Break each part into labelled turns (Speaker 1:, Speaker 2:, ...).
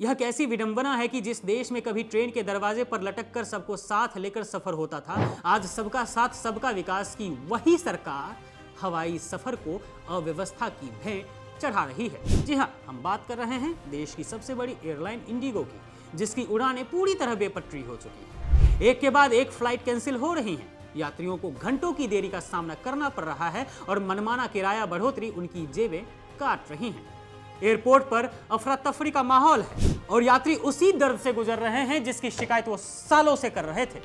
Speaker 1: यह कैसी विडंबना है कि जिस देश में कभी ट्रेन के दरवाजे पर लटक कर सबको साथ लेकर सफर होता था, आज सबका साथ सबका विकास की वही सरकार हवाई सफर को अव्यवस्था की भेंट चढ़ा रही है। जी हां, हम बात कर रहे हैं देश की सबसे बड़ी एयरलाइन इंडिगो की, जिसकी उड़ानें पूरी तरह बेपटरी हो चुकी हैं। एक के बाद एक फ्लाइट कैंसिल हो रही हैं, यात्रियों को घंटों की देरी का सामना करना पड़ रहा है और मनमाना किराया बढ़ोतरी उनकी जेबें काट रही हैं। एयरपोर्ट पर अफरा तफरी का माहौल है और यात्री उसी दर्द से गुजर रहे हैं जिसकी शिकायत वो सालों से कर रहे थे।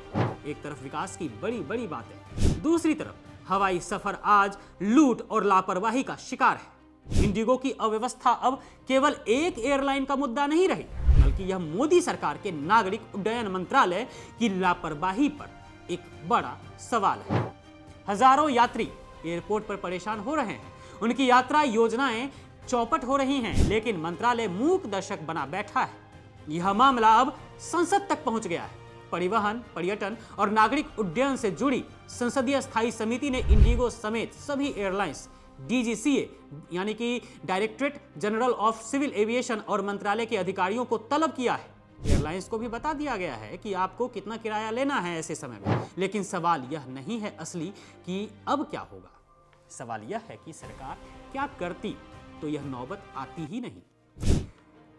Speaker 1: एक तरफ विकास की बड़ी बड़ी बातें, दूसरी तरफ हवाई सफर आज लूट और लापरवाही का शिकार है। इंडिगो की अव्यवस्था अब केवल एक एयरलाइन का मुद्दा नहीं रही, बल्कि यह मोदी सरकार के नागरिक उड्डयन मंत्रालय की लापरवाही पर एक बड़ा सवाल है। हजारों यात्री एयरपोर्ट पर परेशान हो रहे हैं, उनकी यात्रा योजनाएं चौपट हो रही हैं, लेकिन मंत्रालय मूक दर्शक बना बैठा है। यह मामला अब संसद तक पहुंच गया है। परिवहन, पर्यटन और नागरिक उड्डयन से जुड़ी संसदीय स्थायी समिति ने इंडिगो समेत सभी एयरलाइंस डीजीसीए यानी कि directorate general of civil aviation और मंत्रालय के अधिकारियों को तलब किया है। एयरलाइंस को भी बता दिया गया है कि आपको कितना किराया लेना है ऐसे समय में, लेकिन सवाल यह नहीं है असली कि अब क्या होगा। सवाल यह है कि सरकार क्या करती तो यह नौबत आती ही नहीं।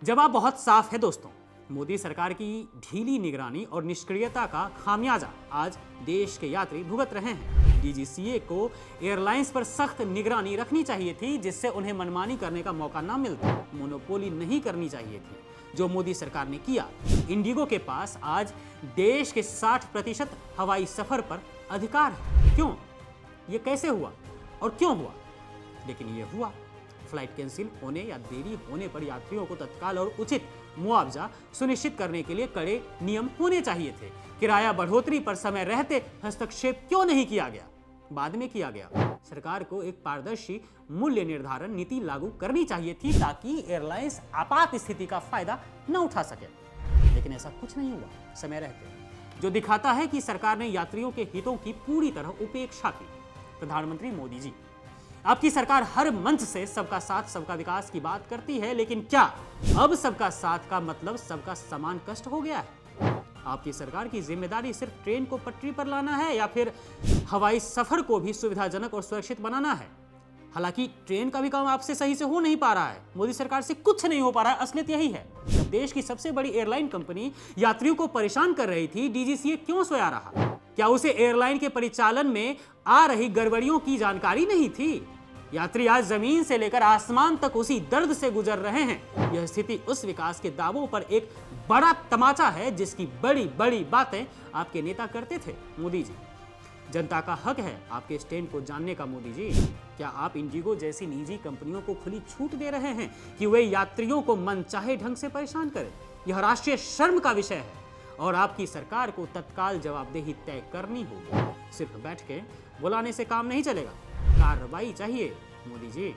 Speaker 1: जवाब बहुत साफ है दोस्तों, मोदी सरकार की ढीली निगरानी और निष्क्रियता का खामियाजा आज देश के यात्री भुगत रहे हैं। डीजीसीए को एयरलाइंस पर सख्त निगरानी रखनी चाहिए थी, जिससे उन्हें मनमानी करने का मौका न मिलता। मोनोपोली नहीं करनी चाहिए थी, जो मोदी सरकार ने किया। इंडिगो के पास आज देश के 60% हवाई सफर पर अधिकार है। क्यों? ये कैसे हुआ और क्यों हुआ? लेकिन ये हुआ। फ्लाइट कैंसिल होने या देरी होने पर यात्रियों को तत्काल और उचित मुआवजा सुनिश्चित करने के लिए कड़े नियम होने चाहिए थे। किराया बढ़ोतरी पर समय रहते हस्तक्षेप क्यों नहीं किया गया? बाद में किया गया। सरकार को एक पारदर्शी मूल्य निर्धारण नीति लागू करनी चाहिए थी, ताकि एयरलाइंस आपात स्थिति का फायदा न उठा सके। लेकिन ऐसा कुछ नहीं हुआ समय रहते, जो दिखाता है कि सरकार ने यात्रियों के हितों की पूरी तरह उपेक्षा की। प्रधानमंत्री मोदी जी, आपकी सरकार हर मंच से सबका साथ सबका विकास की बात करती है, लेकिन क्या अब सबका साथ का मतलब सबका समान कष्ट हो गया है? आपकी सरकार की जिम्मेदारी सिर्फ ट्रेन को पटरी पर लाना है या फिर हवाई सफर को भी सुविधाजनक और सुरक्षित बनाना है? हालांकि ट्रेन का भी काम आपसे सही से हो नहीं पा रहा है, मोदी सरकार से कुछ नहीं हो पा रहा है। असलियत यही है, जब देश की सबसे बड़ी एयरलाइन कंपनी यात्रियों को परेशान कर रही थी, डीजीसीए क्यों सोया रहा? क्या उसे एयरलाइन के परिचालन में आ रही गड़बड़ियों की जानकारी नहीं थी? यात्री आज जमीन से लेकर आसमान तक उसी दर्द से गुजर रहे हैं। यह स्थिति उस विकास के दावों पर एक बड़ा तमाचा है, जिसकी बड़ी बड़ी बातें आपके नेता करते थे। मोदी जी, जनता का हक है आपके स्टैंड को जानने का। मोदी जी, क्या आप इंडिगो जैसी निजी कंपनियों को खुली छूट दे रहे हैं कि वे यात्रियों को मनचाहे ढंग से परेशान करें? यह राष्ट्रीय शर्म का विषय है और आपकी सरकार को तत्काल जवाबदेही तय करनी होगी। सिर्फ बैठ के बुलाने से काम नहीं चलेगा, कार्रवाई चाहिए मोदी जी।